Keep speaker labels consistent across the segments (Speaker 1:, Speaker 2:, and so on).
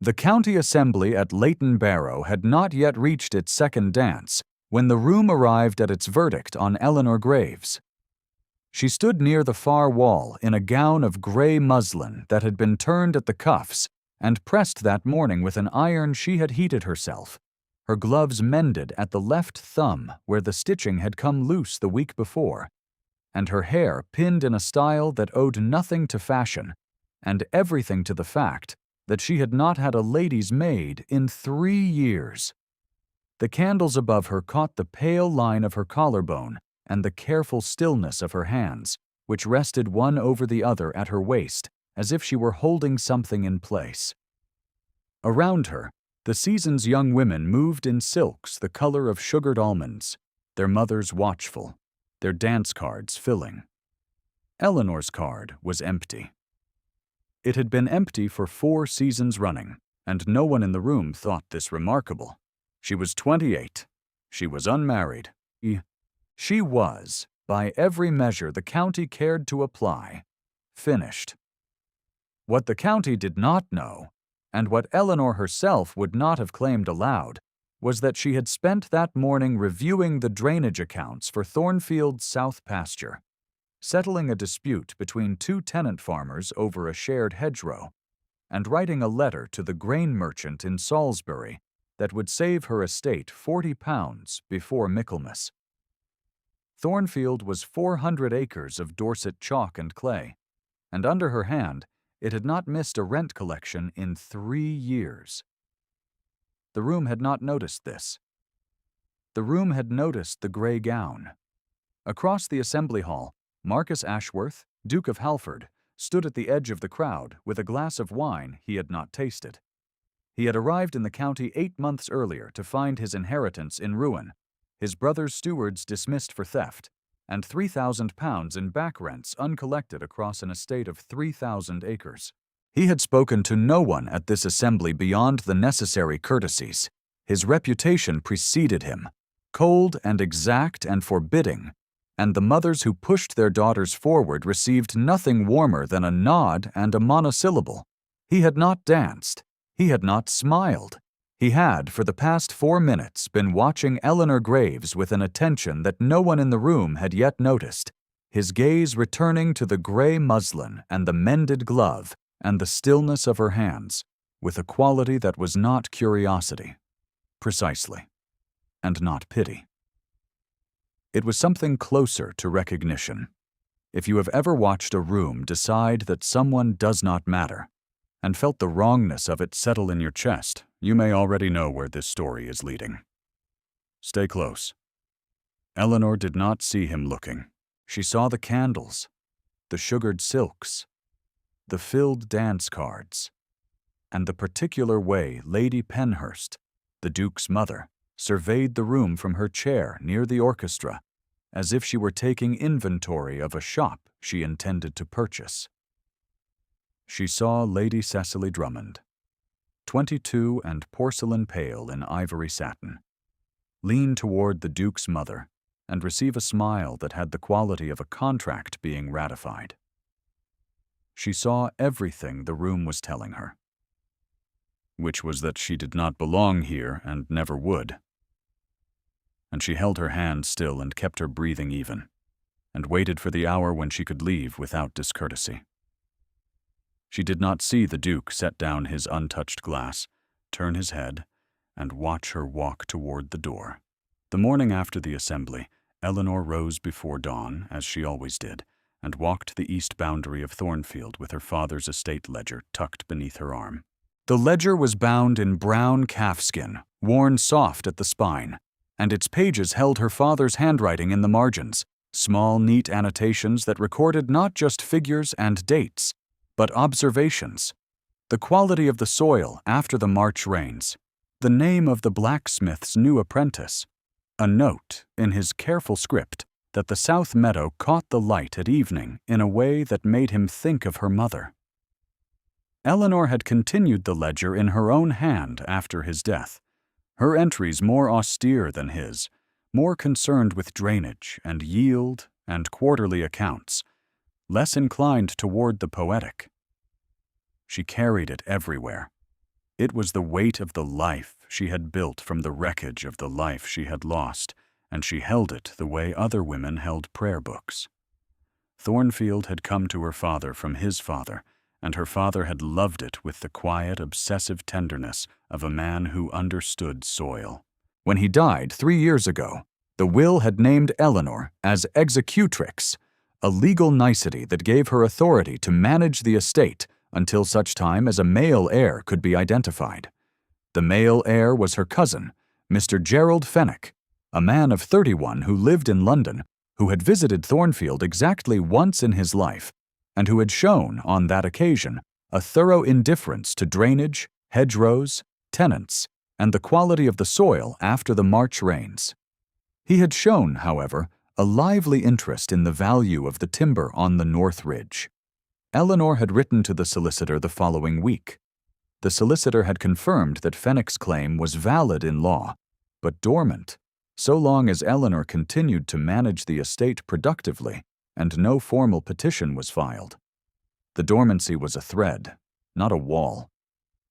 Speaker 1: The county assembly at Leighton Barrow had not yet reached its second dance when the room arrived at its verdict on Eleanor Graves. She stood near the far wall in a gown of gray muslin that had been turned at the cuffs and pressed that morning with an iron she had heated herself, her gloves mended at the left thumb where the stitching had come loose the week before, and her hair pinned in a style that owed nothing to fashion and everything to the fact that she had not had a lady's maid in 3 years. The candles above her caught the pale line of her collarbone and the careful stillness of her hands, which rested one over the other at her waist as if she were holding something in place. Around her, the season's young women moved in silks the color of sugared almonds, their mothers watchful, their dance cards filling. Eleanor's card was empty. It had been empty for 4 seasons running, and no one in the room thought this remarkable. She was 28. She was unmarried. She was, by every measure the county cared to apply, finished. What the county did not know, and what Eleanor herself would not have claimed aloud, was that she had spent that morning reviewing the drainage accounts for Thornfield's south pasture, settling a dispute between 2 tenant farmers over a shared hedgerow, and writing a letter to the grain merchant in Salisbury that would save her estate £40 before Michaelmas. Thornfield was 400 acres of Dorset chalk and clay, and under her hand it had not missed a rent collection in 3 years. The room had not noticed this. The room had noticed the gray gown. Across the assembly hall, Marcus Ashworth, Duke of Halford, stood at the edge of the crowd with a glass of wine he had not tasted. He had arrived in the county 8 months earlier to find his inheritance in ruin, his brother's stewards dismissed for theft, and £3,000 in back rents uncollected across an estate of 3,000 acres. He had spoken to no one at this assembly beyond the necessary courtesies. His reputation preceded him, cold and exact and forbidding, and the mothers who pushed their daughters forward received nothing warmer than a nod and a monosyllable. He had not danced. He had not smiled. He had, for the past 4 minutes, been watching Eleanor Graves with an attention that no one in the room had yet noticed, his gaze returning to the gray muslin and the mended glove and the stillness of her hands, with a quality that was not curiosity, precisely, and not pity. It was something closer to recognition. If you have ever watched a room decide that someone does not matter, and felt the wrongness of it settle in your chest, you may already know where this story is leading. Stay close. Eleanor did not see him looking. She saw the candles, the sugared silks, the filled dance cards, and the particular way Lady Penhurst, the Duke's mother, surveyed the room from her chair near the orchestra, as if she were taking inventory of a shop she intended to purchase. She saw Lady Cecily Drummond, 22 and porcelain pale in ivory satin, lean toward the Duke's mother and receive a smile that had the quality of a contract being ratified. She saw everything the room was telling her, which was that she did not belong here and never would. And she held her hand still and kept her breathing even, and waited for the hour when she could leave without discourtesy. She did not see the Duke set down his untouched glass, turn his head, and watch her walk toward the door. The morning after the assembly, Eleanor rose before dawn, as she always did, and walked the east boundary of Thornfield with her father's estate ledger tucked beneath her arm. The ledger was bound in brown calfskin, worn soft at the spine, and its pages held her father's handwriting in the margins, small, neat annotations that recorded not just figures and dates, but observations, the quality of the soil after the March rains, the name of the blacksmith's new apprentice, a note in his careful script that the south meadow caught the light at evening in a way that made him think of her mother. Eleanor had continued the ledger in her own hand after his death, her entries more austere than his, more concerned with drainage and yield and quarterly accounts, less inclined toward the poetic. She carried it everywhere, It was the weight of the life she had built from the wreckage of the life she had lost, and she held it the way other women held prayer books. Thornfield had come to her father from his father, and her father had loved it with the quiet, obsessive tenderness of a man who understood soil. When he died 3 years ago, the will had named Eleanor as executrix, a legal nicety that gave her authority to manage the estate until such time as a male heir could be identified. The male heir was her cousin, Mr. Gerald Fenwick, a man of 31 who lived in London, who had visited Thornfield exactly once in his life, and who had shown, on that occasion, a thorough indifference to drainage, hedgerows, tenants, and the quality of the soil after the March rains. He had shown, however, a lively interest in the value of the timber on the North Ridge. Eleanor had written to the solicitor the following week. The solicitor had confirmed that Fenwick's claim was valid in law, but dormant, so long as Eleanor continued to manage the estate productively and no formal petition was filed. The dormancy was a thread, not a wall.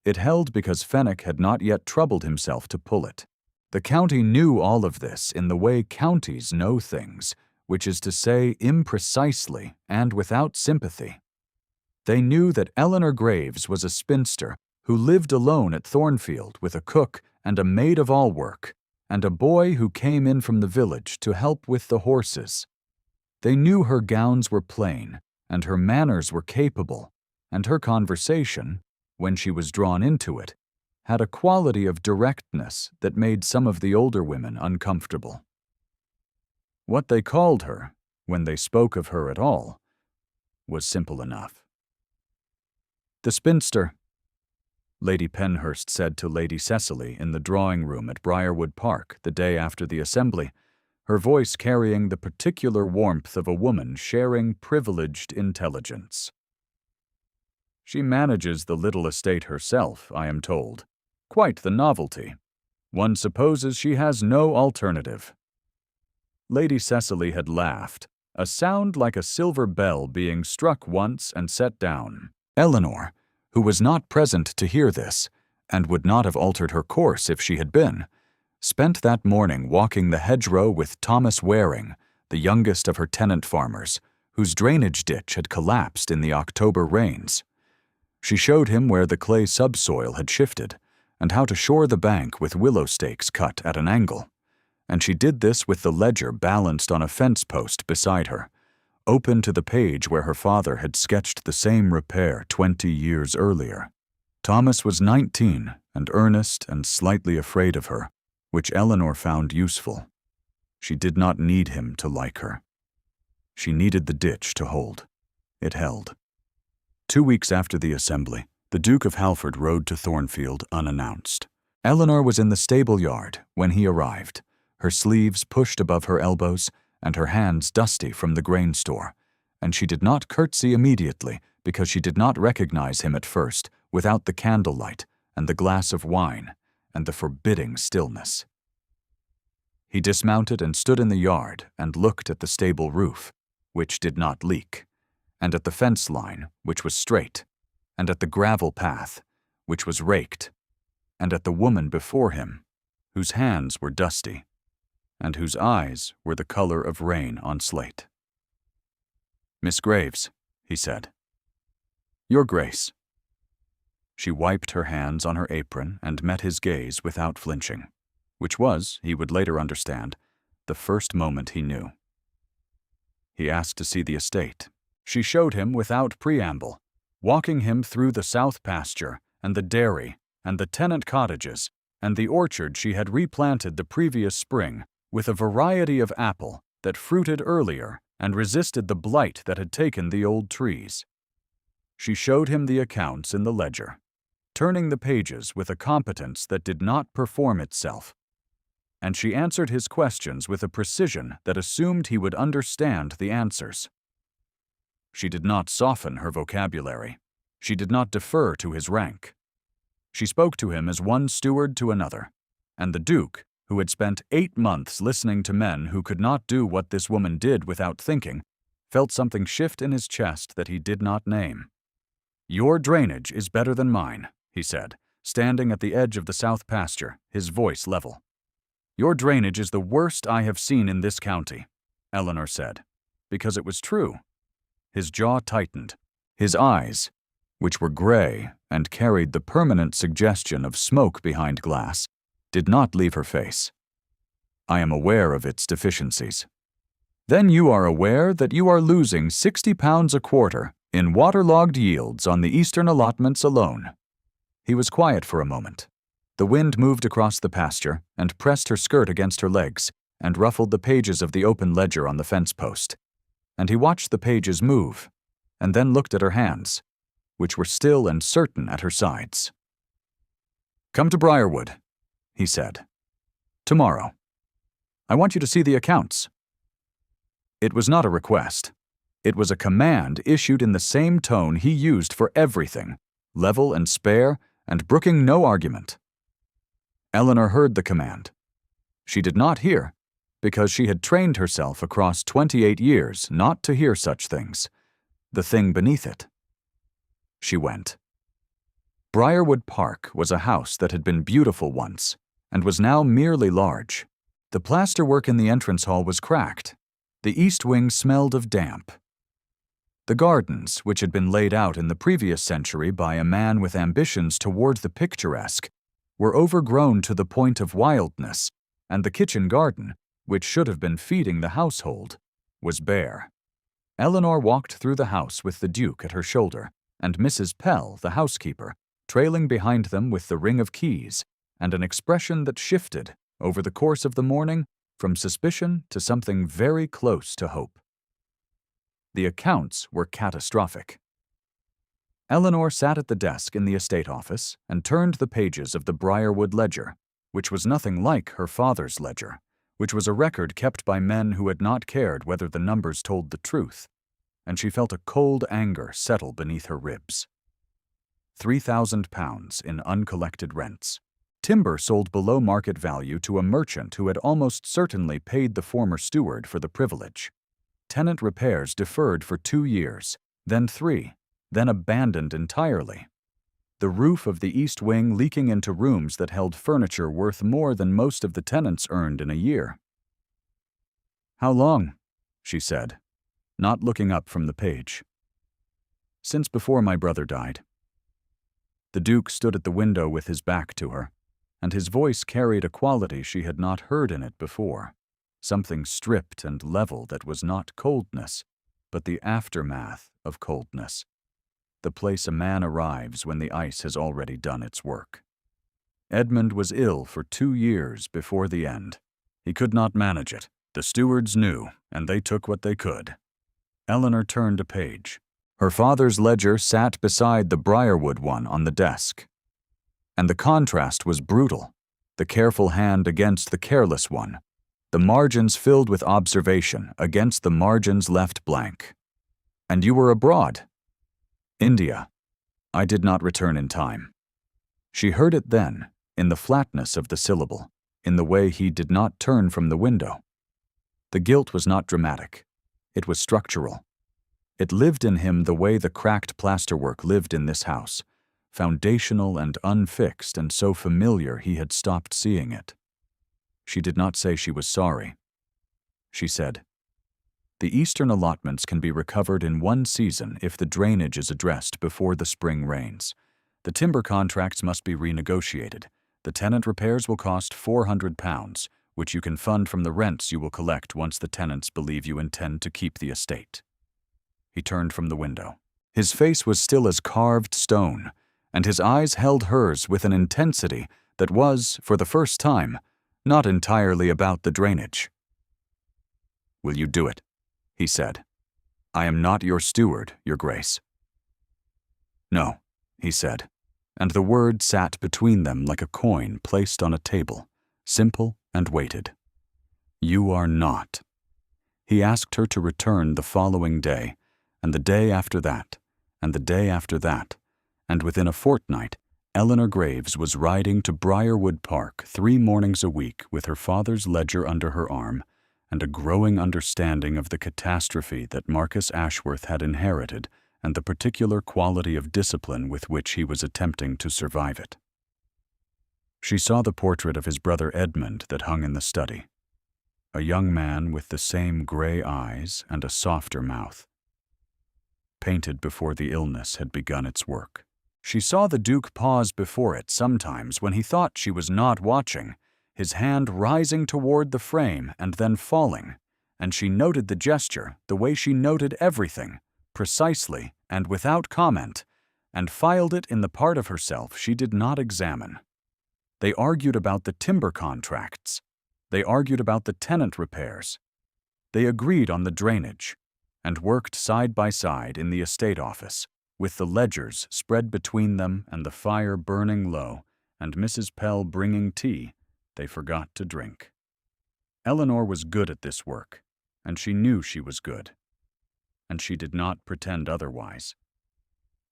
Speaker 1: It held because Fenwick had not yet troubled himself to pull it. The county knew all of this in the way counties know things, which is to say imprecisely and without sympathy. They knew that Eleanor Graves was a spinster who lived alone at Thornfield with a cook and a maid-of-all-work, and a boy who came in from the village to help with the horses. They knew her gowns were plain, and her manners were capable, and her conversation, when she was drawn into it, had a quality of directness that made some of the older women uncomfortable. What they called her, when they spoke of her at all, was simple enough. "The spinster," Lady Penhurst said to Lady Cecily in the drawing-room at Briarwood Park the day after the assembly, her voice carrying the particular warmth of a woman sharing privileged intelligence. "She manages the little estate herself, I am told. Quite the novelty. One supposes she has no alternative." Lady Cecily had laughed, a sound like a silver bell being struck once and set down. Eleanor, who was not present to hear this, and would not have altered her course if she had been, spent that morning walking the hedgerow with Thomas Waring, the youngest of her tenant farmers, whose drainage ditch had collapsed in the October rains. She showed him where the clay subsoil had shifted, and how to shore the bank with willow stakes cut at an angle, and she did this with the ledger balanced on a fence post beside her, open to the page where her father had sketched the same repair 20 years earlier. Thomas was 19 and earnest and slightly afraid of her, which Eleanor found useful. She did not need him to like her. She needed the ditch to hold. It held. 2 weeks after the assembly, the Duke of Halford rode to Thornfield unannounced. Eleanor was in the stable yard when he arrived, her sleeves pushed above her elbows and her hands dusty from the grain store, and she did not curtsy immediately because she did not recognize him at first without the candlelight and the glass of wine and the forbidding stillness. He dismounted and stood in the yard and looked at the stable roof, which did not leak, and at the fence line, which was straight, and at the gravel path, which was raked, and at the woman before him, whose hands were dusty, and whose eyes were the color of rain on slate. "Miss Graves," he said. "Your Grace." She wiped her hands on her apron and met his gaze without flinching, which was, he would later understand, the first moment he knew. He asked to see the estate. She showed him without preamble, walking him through the south pasture and the dairy and the tenant cottages and the orchard she had replanted the previous spring with a variety of apple that fruited earlier and resisted the blight that had taken the old trees. She showed him the accounts in the ledger, turning the pages with a competence that did not perform itself, and she answered his questions with a precision that assumed he would understand the answers. She did not soften her vocabulary. She did not defer to his rank. She spoke to him as one steward to another, and the Duke, who had spent 8 months listening to men who could not do what this woman did without thinking, felt something shift in his chest that he did not name. "Your drainage is better than mine," he said, standing at the edge of the south pasture, his voice level. "Your drainage is the worst I have seen in this county," Eleanor said, because it was true. His jaw tightened. His eyes, which were gray and carried the permanent suggestion of smoke behind glass, did not leave her face. "I am aware of its deficiencies." "Then you are aware that you are losing 60 pounds a quarter in waterlogged yields on the eastern allotments alone." He was quiet for a moment. The wind moved across the pasture and pressed her skirt against her legs and ruffled the pages of the open ledger on the fence post. And he watched the pages move, and then looked at her hands, which were still and certain at her sides. "Come to Briarwood," he said. "Tomorrow. I want you to see the accounts." It was not a request. It was a command issued in the same tone he used for everything, level and spare, and brooking no argument. Eleanor heard the command. She did not hear, because she had trained herself across 28 years not to hear such things, the thing beneath it. She went. Briarwood Park was a house that had been beautiful once, and was now merely large. The plasterwork in the entrance hall was cracked. The east wing smelled of damp. The gardens, which had been laid out in the previous century by a man with ambitions toward the picturesque, were overgrown to the point of wildness, and the kitchen garden, which should have been feeding the household, was bare. Eleanor walked through the house with the Duke at her shoulder, and Mrs. Pell, the housekeeper, trailing behind them with the ring of keys, and an expression that shifted, over the course of the morning, from suspicion to something very close to hope. The accounts were catastrophic. Eleanor sat at the desk in the estate office and turned the pages of the Briarwood ledger, which was nothing like her father's ledger, which was a record kept by men who had not cared whether the numbers told the truth, and she felt a cold anger settle beneath her ribs. 3,000 pounds in uncollected rents. Timber sold below market value to a merchant who had almost certainly paid the former steward for the privilege. Tenant repairs deferred for 2 years, then 3, then abandoned entirely. The roof of the east wing leaking into rooms that held furniture worth more than most of the tenants earned in a year. "How long?" she said, not looking up from the page. "Since before my brother died." The Duke stood at the window with his back to her, and his voice carried a quality she had not heard in it before, something stripped and level that was not coldness, but the aftermath of coldness, the place a man arrives when the ice has already done its work. Edmund was ill for 2 years before the end. He could not manage it. The stewards knew, and they took what they could. Eleanor turned a page. Her father's ledger sat beside the Briarwood one on the desk. And the contrast was brutal, the careful hand against the careless one, the margins filled with observation against the margins left blank. "And you were abroad?" "India. I did not return in time." She heard it then, in the flatness of the syllable, in the way he did not turn from the window. The guilt was not dramatic. It was structural. It lived in him the way the cracked plasterwork lived in this house, foundational and unfixed and so familiar he had stopped seeing it. She did not say she was sorry. She said, "The eastern allotments can be recovered in 1 season if the drainage is addressed before the spring rains. The timber contracts must be renegotiated. The tenant repairs will cost £400, which you can fund from the rents you will collect once the tenants believe you intend to keep the estate." He turned from the window. His face was still as carved stone, and his eyes held hers with an intensity that was, for the first time, not entirely about the drainage. "Will you do it?" he said. "I am not your steward, Your Grace." "No," he said, and the word sat between them like a coin placed on a table, simple and weighted. "You are not." He asked her to return the following day, and the day after that, and the day after that, and within a fortnight, Eleanor Graves was riding to Briarwood Park 3 mornings a week with her father's ledger under her arm and a growing understanding of the catastrophe that Marcus Ashworth had inherited and the particular quality of discipline with which he was attempting to survive it. She saw the portrait of his brother Edmund that hung in the study, a young man with the same gray eyes and a softer mouth, painted before the illness had begun its work. She saw the Duke pause before it sometimes when he thought she was not watching, his hand rising toward the frame and then falling, and she noted the gesture the way she noted everything, precisely and without comment, and filed it in the part of herself she did not examine. They argued about the timber contracts. They argued about the tenant repairs. They agreed on the drainage, and worked side by side in the estate office, with the ledgers spread between them and the fire burning low, and Mrs. Pell bringing tea they forgot to drink. Eleanor was good at this work, and she knew she was good, and she did not pretend otherwise.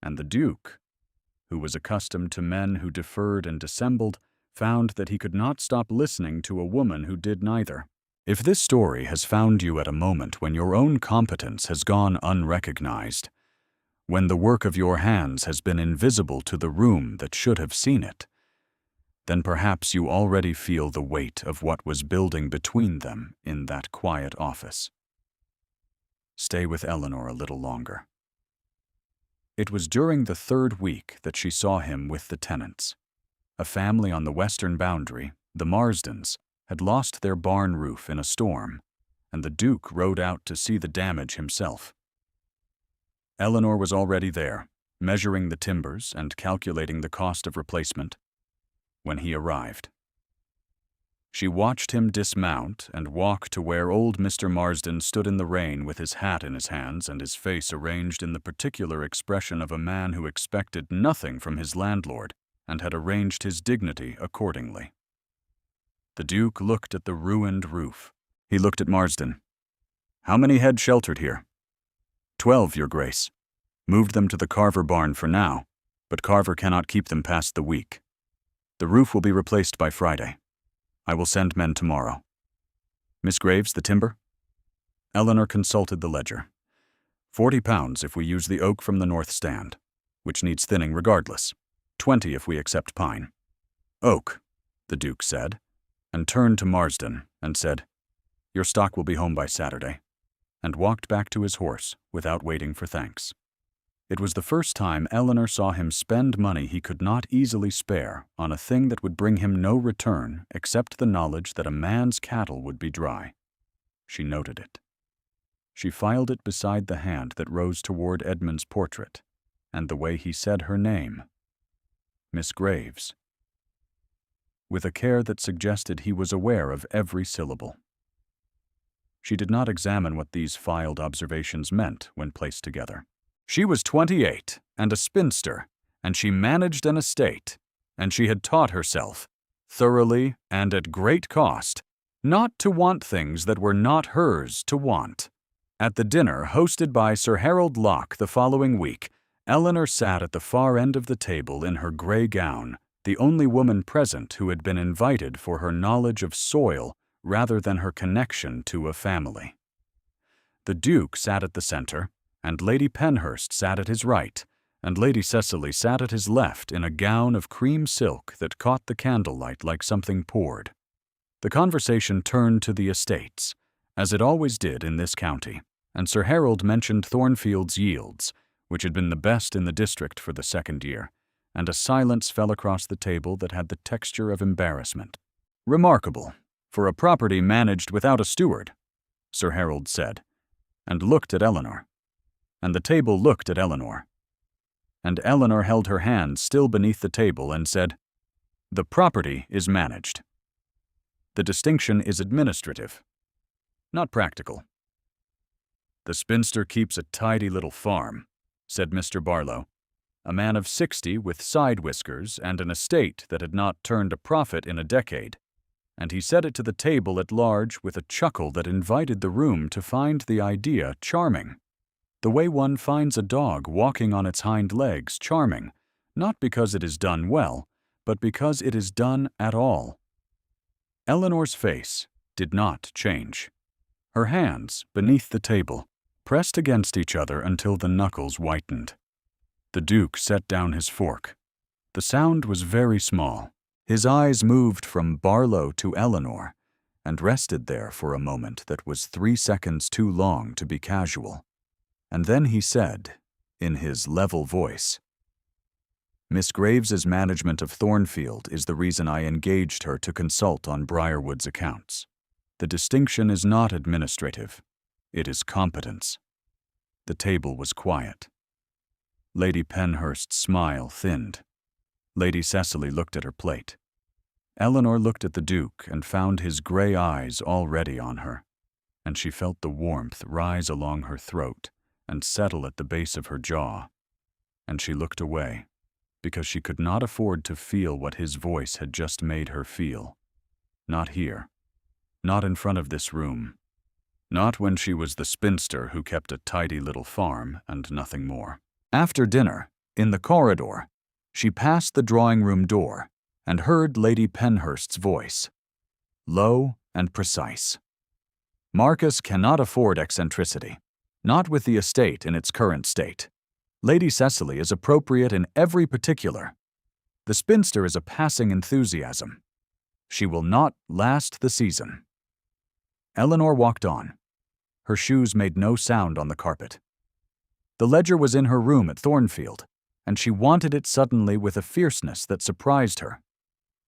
Speaker 1: And the Duke, who was accustomed to men who deferred and dissembled, found that he could not stop listening to a woman who did neither. If this story has found you at a moment when your own competence has gone unrecognized, when the work of your hands has been invisible to the room that should have seen it, then perhaps you already feel the weight of what was building between them in that quiet office. Stay with Eleanor a little longer. It was during the 3rd week that she saw him with the tenants. A family on the western boundary, the Marsdens, had lost their barn roof in a storm, and the Duke rode out to see the damage himself. Eleanor was already there, measuring the timbers and calculating the cost of replacement, when he arrived. She watched him dismount and walk to where old Mr. Marsden stood in the rain with his hat in his hands and his face arranged in the particular expression of a man who expected nothing from his landlord and had arranged his dignity accordingly. The Duke looked at the ruined roof. He looked at Marsden. "How many head sheltered here?" 12, Your Grace. Moved them to the Carver barn for now, but Carver cannot keep them past the week. The roof will be replaced by Friday. I will send men tomorrow. Miss Graves, the timber?" Eleanor consulted the ledger. £40 if we use the oak from the north stand, which needs thinning regardless. 20 if we accept pine. "Oak," the Duke said, and turned to Marsden and said, "Your stock will be home by Saturday," and walked back to his horse without waiting for thanks. It was the first time Eleanor saw him spend money he could not easily spare on a thing that would bring him no return except the knowledge that a man's cattle would be dry. She noted it. She filed it beside the hand that rose toward Edmund's portrait, and the way he said her name, Miss Graves, with a care that suggested he was aware of every syllable. She did not examine what these filed observations meant when placed together. She was 28 and a spinster, and she managed an estate, and she had taught herself, thoroughly and at great cost, not to want things that were not hers to want. At the dinner hosted by Sir Harold Locke the following week, Eleanor sat at the far end of the table in her gray gown, the only woman present who had been invited for her knowledge of soil rather than her connection to a family. The Duke sat at the center, and Lady Penhurst sat at his right, and Lady Cecily sat at his left in a gown of cream silk that caught the candlelight like something poured. The conversation turned to the estates, as it always did in this county, and Sir Harold mentioned Thornfield's yields, which had been the best in the district for the 2nd year, and a silence fell across the table that had the texture of embarrassment. "Remarkable, for a property managed without a steward," Sir Harold said, and looked at Eleanor. And the table looked at Eleanor. And Eleanor held her hand still beneath the table and said, "The property is managed. The distinction is administrative, not practical." "The spinster keeps a tidy little farm," said Mr. Barlow, a man of 60 with side whiskers and an estate that had not turned a profit in a decade, and he said it to the table at large with a chuckle that invited the room to find the idea charming. The way one finds a dog walking on its hind legs charming, not because it is done well, but because it is done at all. Eleanor's face did not change. Her hands, beneath the table, pressed against each other until the knuckles whitened. The Duke set down his fork. The sound was very small, His eyes moved from Barlow to Eleanor and rested there for a moment that was 3 seconds too long to be casual. And then he said, in his level voice, "Miss Graves's management of Thornfield is the reason I engaged her to consult on Briarwood's accounts. The distinction is not administrative. It is competence." The table was quiet. Lady Penhurst's smile thinned. Lady Cecily looked at her plate. Eleanor looked at the Duke and found his gray eyes already on her, and she felt the warmth rise along her throat and settle at the base of her jaw. And she looked away, because she could not afford to feel what his voice had just made her feel. Not here. Not in front of this room. Not when she was the spinster who kept a tidy little farm and nothing more. After dinner, in the corridor, she passed the drawing-room door and heard Lady Penhurst's voice, low and precise. "Marcus cannot afford eccentricity, not with the estate in its current state. Lady Cecily is appropriate in every particular. The spinster is a passing enthusiasm. She will not last the season." Eleanor walked on. Her shoes made no sound on the carpet. The ledger was in her room at Thornfield, and she wanted it suddenly with a fierceness that surprised her.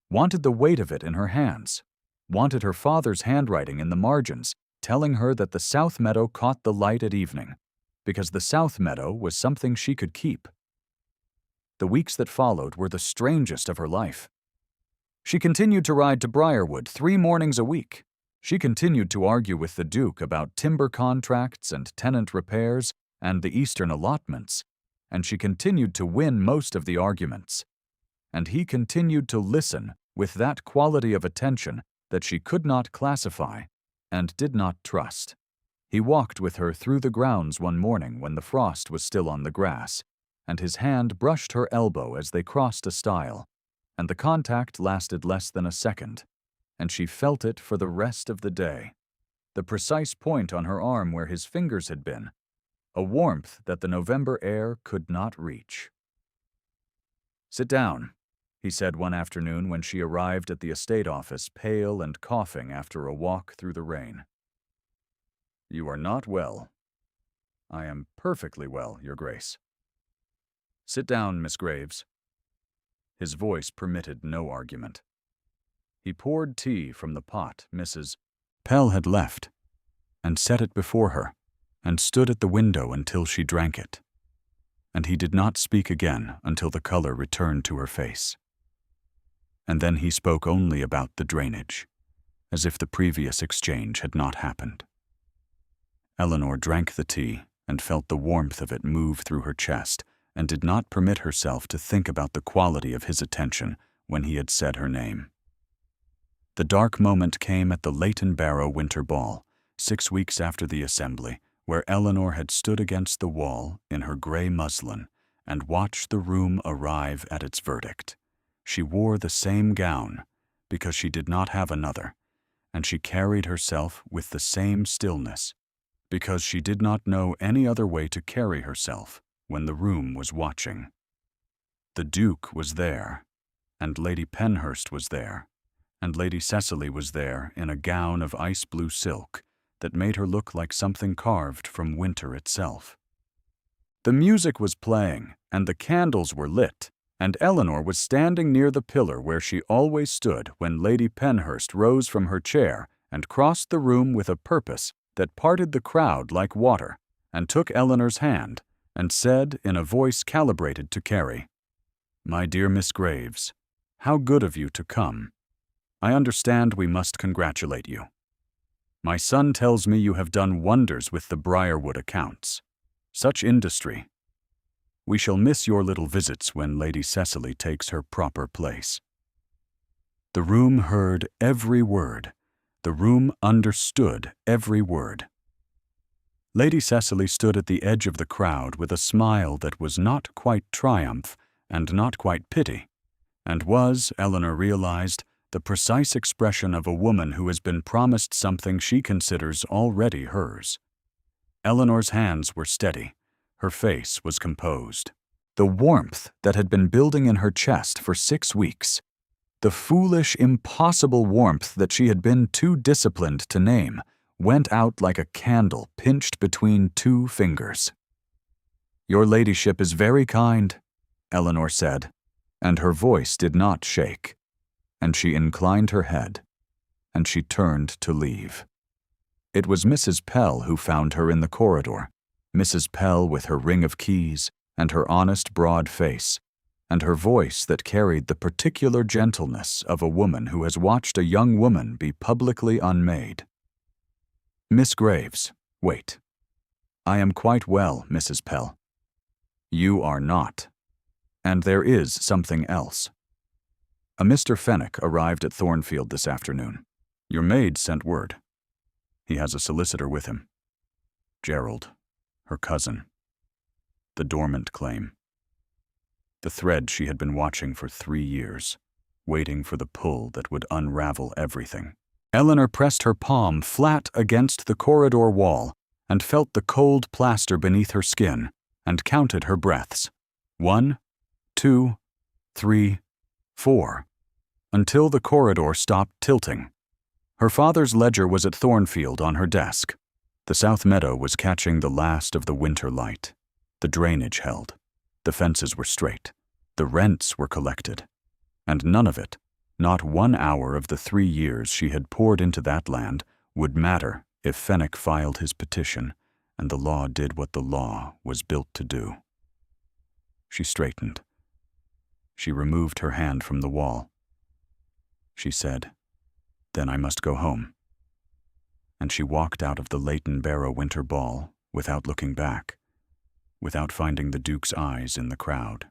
Speaker 1: Wanted the weight of it in her hands. Wanted her father's handwriting in the margins, telling her that the South Meadow caught the light at evening, because the South Meadow was something she could keep. The weeks that followed were the strangest of her life. She continued to ride to Briarwood 3 mornings a week. She continued to argue with the Duke about timber contracts and tenant repairs and the eastern allotments, and she continued to win most of the arguments. And he continued to listen with that quality of attention that she could not classify and did not trust. He walked with her through the grounds one morning when the frost was still on the grass, and his hand brushed her elbow as they crossed a stile, and the contact lasted less than a second, and she felt it for the rest of the day. The precise point on her arm where his fingers had been, a warmth that the November air could not reach. "Sit down," he said one afternoon when she arrived at the estate office pale and coughing after a walk through the rain. "You are not well." "I am perfectly well, Your Grace." "Sit down, Miss Graves." His voice permitted no argument. He poured tea from the pot Mrs. Pell had left, and set it before her, and stood at the window until she drank it. And he did not speak again until the color returned to her face. And then he spoke only about the drainage, as if the previous exchange had not happened. Eleanor drank the tea and felt the warmth of it move through her chest, and did not permit herself to think about the quality of his attention when he had said her name. The dark moment came at the Leighton Barrow Winter Ball, 6 weeks after the assembly, where Eleanor had stood against the wall in her gray muslin and watched the room arrive at its verdict. She wore the same gown, because she did not have another, and she carried herself with the same stillness, because she did not know any other way to carry herself when the room was watching. The Duke was there, and Lady Penhurst was there, and Lady Cecily was there in a gown of ice-blue silk that made her look like something carved from winter itself. The music was playing, and the candles were lit, and Eleanor was standing near the pillar where she always stood when Lady Penhurst rose from her chair and crossed the room with a purpose that parted the crowd like water, and took Eleanor's hand, and said in a voice calibrated to carry, "My dear Miss Graves, how good of you to come. I understand we must congratulate you. My son tells me you have done wonders with the Briarwood accounts. Such industry. We shall miss your little visits when Lady Cecily takes her proper place." The room heard every word. The room understood every word. Lady Cecily stood at the edge of the crowd with a smile that was not quite triumph and not quite pity, and was, Eleanor realized, the precise expression of a woman who has been promised something she considers already hers. Eleanor's hands were steady. Her face was composed. The warmth that had been building in her chest for 6 weeks, The foolish, impossible warmth that she had been too disciplined to name went out like a candle pinched between two fingers. "Your ladyship is very kind," Eleanor said, and her voice did not shake, and she inclined her head, and she turned to leave. It was Mrs. Pell who found her in the corridor, Mrs. Pell with her ring of keys and her honest broad face, and her voice that carried the particular gentleness of a woman who has watched a young woman be publicly unmade. "Miss Graves, wait. I am quite well, Mrs. Pell. You are not. And there is something else. A Mr. Fenwick arrived at Thornfield this afternoon. Your maid sent word. He has a solicitor with him. Gerald, her cousin. The dormant claim. The thread she had been watching for 3 years, waiting for the pull that would unravel everything." Eleanor pressed her palm flat against the corridor wall and felt the cold plaster beneath her skin and counted her breaths. 1, 2, 3, 4, until the corridor stopped tilting. Her father's ledger was at Thornfield on her desk. The south meadow was catching the last of the winter light. The drainage held. The fences were straight. The rents were collected. And none of it, not 1 hour of the 3 years she had poured into that land, would matter if Fenwick filed his petition and the law did what the law was built to do. She straightened. She removed her hand from the wall. She said, "Then I must go home." And she walked out of the Leighton Barrow Winter Ball without looking back, without finding the Duke's eyes in the crowd,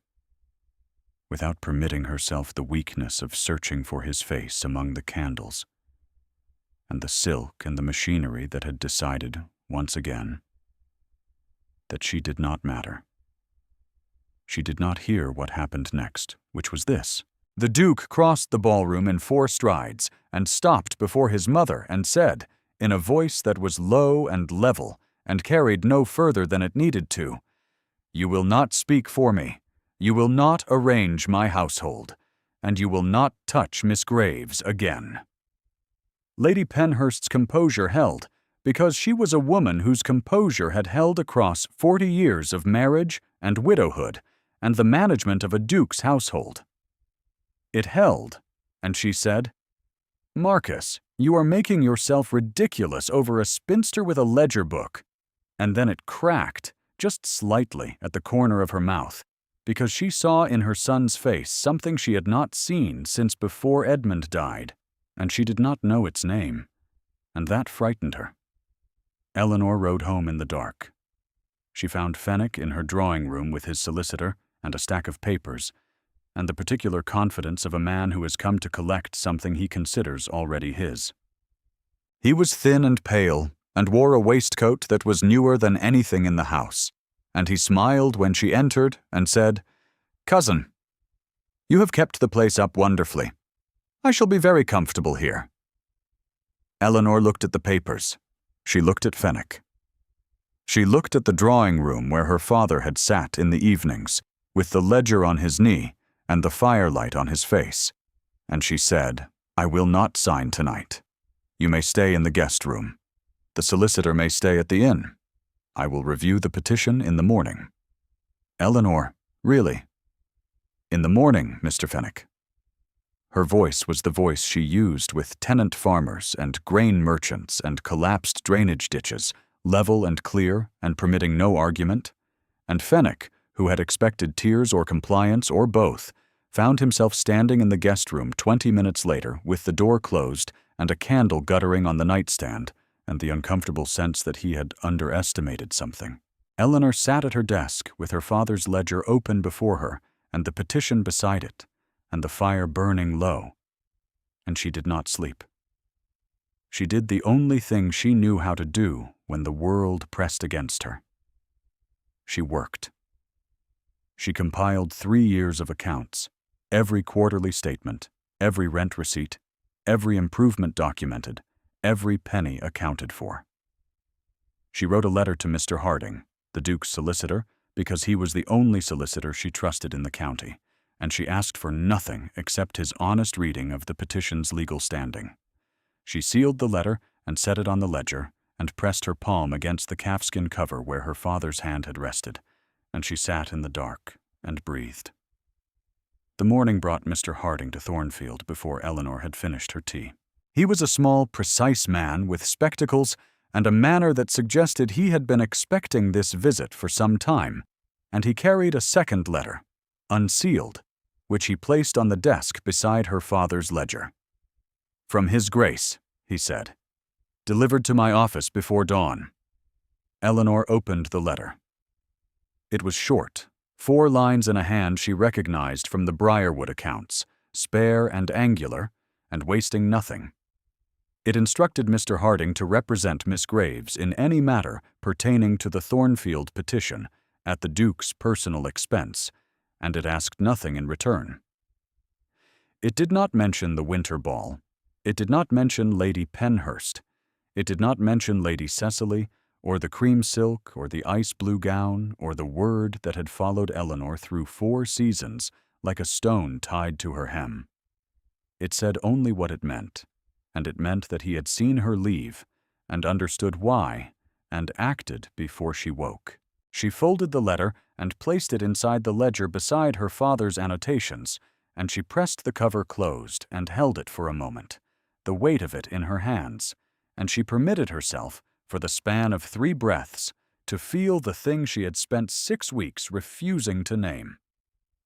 Speaker 1: without permitting herself the weakness of searching for his face among the candles, and the silk and the machinery that had decided, once again, that she did not matter. She did not hear what happened next, which was this. The Duke crossed the ballroom in 4 strides and stopped before his mother and said, in a voice that was low and level and carried no further than it needed to, "You will not speak for me. You will not arrange my household, and you will not touch Miss Graves again." Lady Penhurst's composure held, because she was a woman whose composure had held across 40 years of marriage and widowhood and the management of a duke's household. It held, and she said, "Marcus, you are making yourself ridiculous over a spinster with a ledger book." And then it cracked, just slightly, at the corner of her mouth, because she saw in her son's face something she had not seen since before Edmund died, and she did not know its name, and that frightened her. Eleanor rode home in the dark. She found Fenwick in her drawing room with his solicitor and a stack of papers, and the particular confidence of a man who has come to collect something he considers already his. He was thin and pale, and wore a waistcoat that was newer than anything in the house, and he smiled when she entered and said, "Cousin, you have kept the place up wonderfully. I shall be very comfortable here." Eleanor looked at the papers. She looked at Fenwick. She looked at the drawing room where her father had sat in the evenings, with the ledger on his knee and the firelight on his face, and she said, "I will not sign tonight. You may stay in the guest room. The solicitor may stay at the inn. I will review the petition in the morning." "Eleanor, really?" "In the morning, Mr. Fenwick." Her voice was the voice she used with tenant farmers and grain merchants and collapsed drainage ditches, level and clear and permitting no argument, and Fenwick, who had expected tears or compliance or both, found himself standing in the guest room 20 minutes later with the door closed and a candle guttering on the nightstand, and the uncomfortable sense that he had underestimated something. Eleanor sat at her desk with her father's ledger open before her and the petition beside it, and the fire burning low, and she did not sleep. She did the only thing she knew how to do when the world pressed against her. She worked. She compiled 3 years of accounts, every quarterly statement, every rent receipt, every improvement documented, every penny accounted for. She wrote a letter to Mr. Harding, the Duke's solicitor, because he was the only solicitor she trusted in the county, and she asked for nothing except his honest reading of the petition's legal standing. She sealed the letter and set it on the ledger, and pressed her palm against the calfskin cover where her father's hand had rested, and she sat in the dark and breathed. The morning brought Mr. Harding to Thornfield before Eleanor had finished her tea. He was a small, precise man with spectacles and a manner that suggested he had been expecting this visit for some time, and he carried a second letter, unsealed, which he placed on the desk beside her father's ledger. "From His Grace," he said, "delivered to my office before dawn." Eleanor opened the letter. It was short, 4 lines in a hand she recognized from the Briarwood accounts, spare and angular, and wasting nothing. It instructed Mr. Harding to represent Miss Graves in any matter pertaining to the Thornfield petition at the Duke's personal expense, and it asked nothing in return. It did not mention the winter ball. It did not mention Lady Penhurst. It did not mention Lady Cecily, or the cream silk, or the ice-blue gown, or the word that had followed Eleanor through 4 seasons like a stone tied to her hem. It said only what it meant, and it meant that he had seen her leave, and understood why, and acted before she woke. She folded the letter and placed it inside the ledger beside her father's annotations, and she pressed the cover closed and held it for a moment, the weight of it in her hands, and she permitted herself, for the span of 3 breaths, to feel the thing she had spent 6 weeks refusing to name.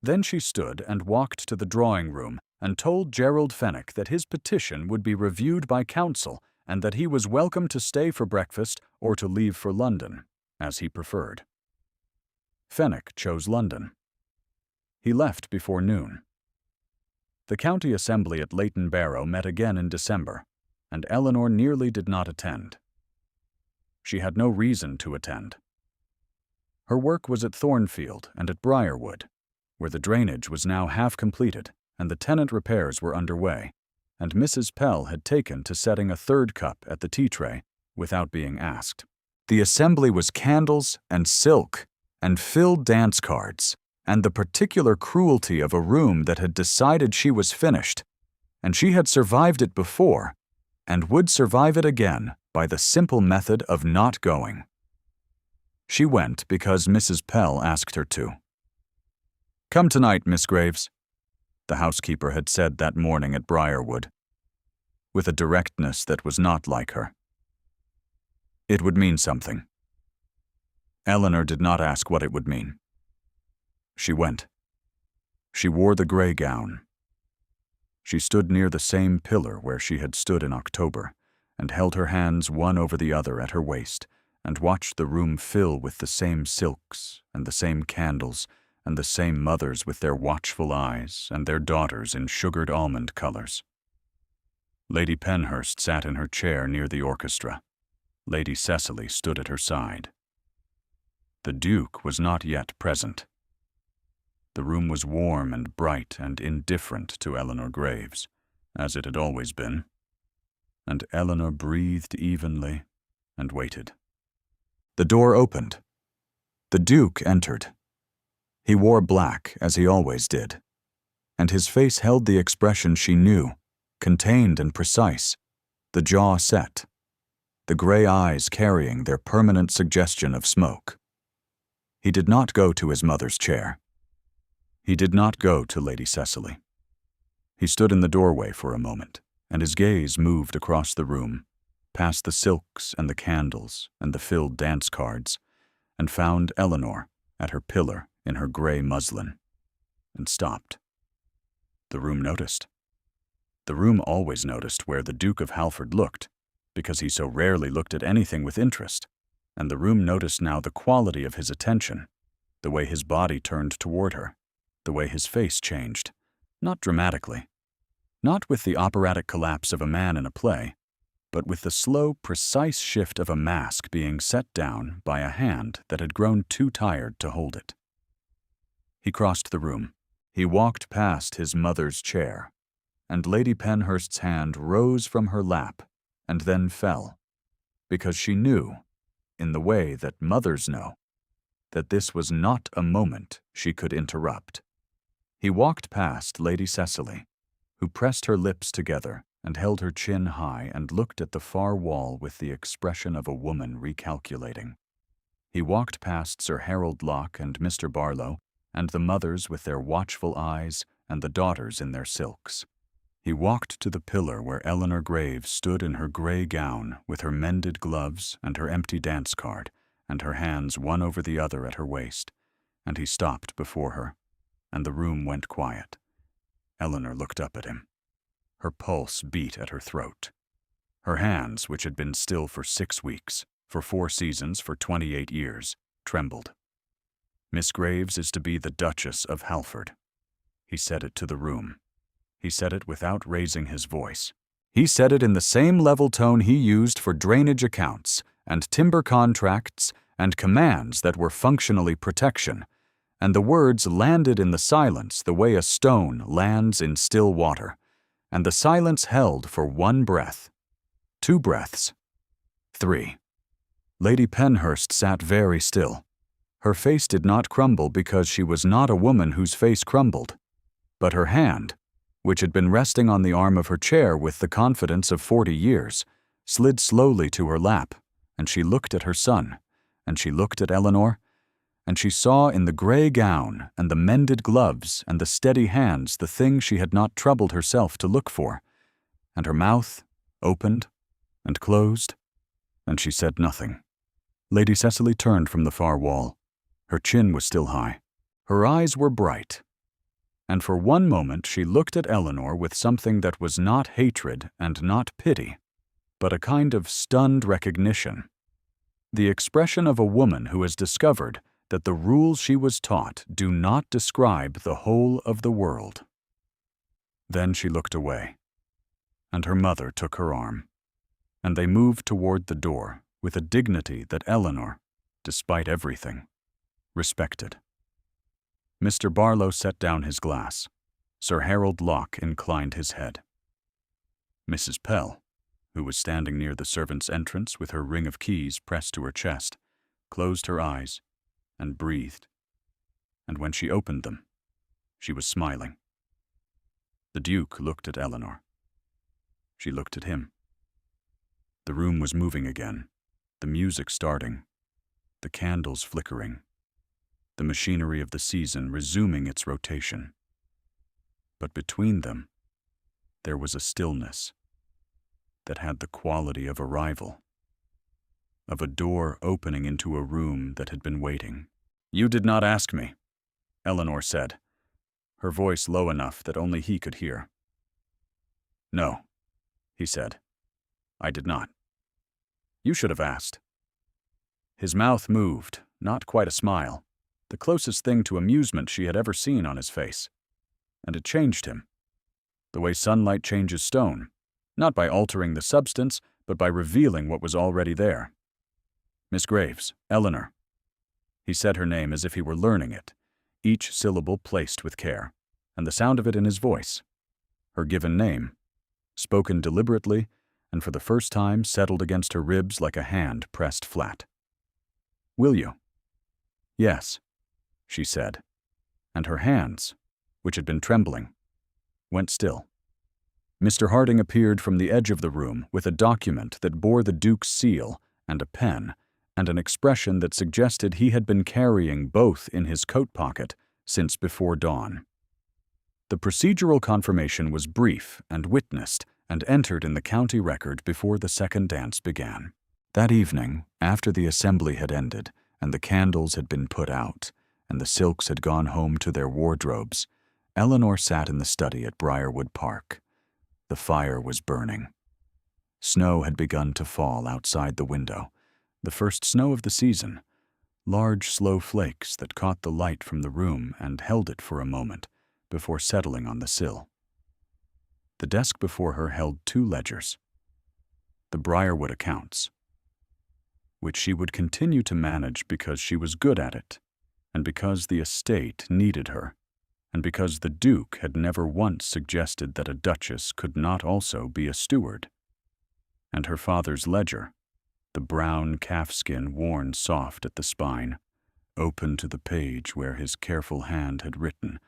Speaker 1: Then she stood and walked to the drawing-room and told Gerald Fenwick that his petition would be reviewed by counsel and that he was welcome to stay for breakfast or to leave for London, as he preferred. Fenwick chose London. He left before noon. The county assembly at Leighton Barrow met again in December, and Eleanor nearly did not attend. She had no reason to attend. Her work was at Thornfield and at Briarwood, where the drainage was now half completed and the tenant repairs were underway, and Mrs. Pell had taken to setting a 3rd cup at the tea tray without being asked. The assembly was candles and silk and filled dance cards, and the particular cruelty of a room that had decided she was finished, and she had survived it before, and would survive it again by the simple method of not going. She went because Mrs. Pell asked her to. "Come tonight, Miss Graves," the housekeeper had said that morning at Briarwood, with a directness that was not like her. It would mean something. Eleanor did not ask what it would mean. She went. She wore the gray gown. She stood near the same pillar where she had stood in October, and held her hands one over the other at her waist, and watched the room fill with the same silks, and the same candles, and the same mothers with their watchful eyes, and their daughters in sugared almond colors. Lady Penhurst sat in her chair near the orchestra. Lady Cecily stood at her side. The Duke was not yet present. The room was warm and bright and indifferent to Eleanor Graves, as it had always been, and Eleanor breathed evenly and waited. The door opened. The Duke entered. He wore black, as he always did, and his face held the expression she knew, contained and precise, the jaw set, the gray eyes carrying their permanent suggestion of smoke. He did not go to his mother's chair. He did not go to Lady Cecily. He stood in the doorway for a moment, and his gaze moved across the room, past the silks and the candles and the filled dance cards, and found Eleanor at her pillar in her gray muslin, and stopped. The room noticed. The room always noticed where the Duke of Halford looked, because he so rarely looked at anything with interest, and the room noticed now the quality of his attention, the way his body turned toward her, the way his face changed, not dramatically, not with the operatic collapse of a man in a play, but with the slow, precise shift of a mask being set down by a hand that had grown too tired to hold it. He crossed the room. He walked past his mother's chair, and Lady Penhurst's hand rose from her lap and then fell, because she knew, in the way that mothers know, that this was not a moment she could interrupt. He walked past Lady Cecily, who pressed her lips together and held her chin high and looked at the far wall with the expression of a woman recalculating. He walked past Sir Harold Locke and Mr. Barlow, and the mothers with their watchful eyes and the daughters in their silks. He walked to the pillar where Eleanor Graves stood in her gray gown with her mended gloves and her empty dance card, and her hands one over the other at her waist, and he stopped before her, and the room went quiet. Eleanor looked up at him. Her pulse beat at her throat. Her hands, which had been still for 6 weeks, for 4 seasons, for 28 years, trembled. "Miss Graves is to be the Duchess of Halford." He said it to the room. He said it without raising his voice. He said it in the same level tone he used for drainage accounts and timber contracts and commands that were functionally protection, and the words landed in the silence the way a stone lands in still water, and the silence held for 1 breath, 2 breaths, 3. Lady Penhurst sat very still. Her face did not crumble because she was not a woman whose face crumbled, but her hand, which had been resting on the arm of her chair with the confidence of 40 years, slid slowly to her lap, and she looked at her son, and she looked at Eleanor, and she saw in the gray gown and the mended gloves and the steady hands the thing she had not troubled herself to look for, and her mouth opened and closed, and she said nothing. Lady Cecily turned from the far wall. Her chin was still high. Her eyes were bright. And for 1 moment she looked at Eleanor with something that was not hatred and not pity, but a kind of stunned recognition. The expression of a woman who has discovered that the rules she was taught do not describe the whole of the world. Then she looked away, and her mother took her arm, and they moved toward the door with a dignity that Eleanor, despite everything, respected. Mr. Barlow set down his glass. Sir Harold Locke inclined his head. Mrs. Pell, who was standing near the servants' entrance with her ring of keys pressed to her chest, closed her eyes and breathed, and when she opened them, she was smiling. The Duke looked at Eleanor. She looked at him. The room was moving again, the music starting, the candles flickering, the machinery of the season resuming its rotation. But between them, there was a stillness that had the quality of arrival, of a door opening into a room that had been waiting. "You did not ask me," Eleanor said, her voice low enough that only he could hear. "No," he said, "I did not. You should have asked." His mouth moved, not quite a smile, the closest thing to amusement she had ever seen on his face, and it changed him, the way sunlight changes stone, not by altering the substance, but by revealing what was already there. "Miss Graves, Eleanor." He said her name as if he were learning it, each syllable placed with care, and the sound of it in his voice. Her given name, spoken deliberately, and for the first time settled against her ribs like a hand pressed flat. "Will you?" "Yes," she said, and her hands, which had been trembling, went still. Mr. Harding appeared from the edge of the room with a document that bore the Duke's seal and a pen, and an expression that suggested he had been carrying both in his coat pocket since before dawn. The procedural confirmation was brief and witnessed and entered in the county record before the second dance began. That evening, after the assembly had ended and the candles had been put out and the silks had gone home to their wardrobes, Eleanor sat in the study at Briarwood Park. The fire was burning. Snow had begun to fall outside the window, the first snow of the season, large slow flakes that caught the light from the room and held it for a moment before settling on the sill. The desk before her held 2 ledgers, the Briarwood accounts, which she would continue to manage because she was good at it, and because the estate needed her, and because the Duke had never once suggested that a duchess could not also be a steward. And her father's ledger, the brown calfskin worn soft at the spine, open to the page where his careful hand had written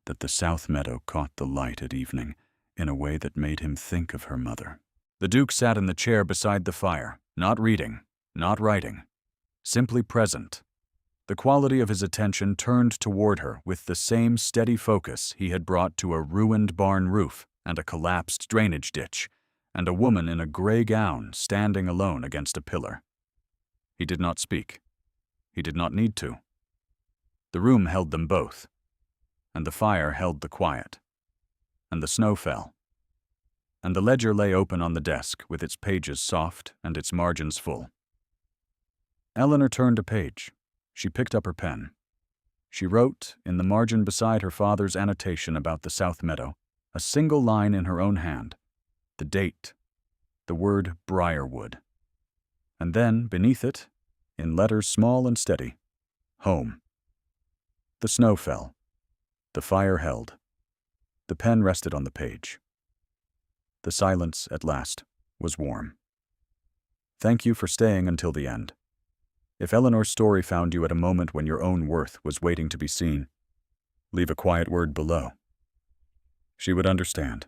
Speaker 1: that the south meadow caught the light at evening in a way that made him think of her mother. The Duke sat in the chair beside the fire, not reading, not writing, simply present. The quality of his attention turned toward her with the same steady focus he had brought to a ruined barn roof and a collapsed drainage ditch, and a woman in a gray gown standing alone against a pillar. He did not speak. He did not need to. The room held them both, and the fire held the quiet, and the snow fell, and the ledger lay open on the desk with its pages soft and its margins full. Eleanor turned a page. She picked up her pen. She wrote, in the margin beside her father's annotation about the south meadow, a single line in her own hand, the date, the word Briarwood. And then, beneath it, in letters small and steady, home. The snow fell. The fire held. The pen rested on the page. The silence, at last, was warm. Thank you for staying until the end. If Eleanor's story found you at a moment when your own worth was waiting to be seen, leave a quiet word below. She would understand.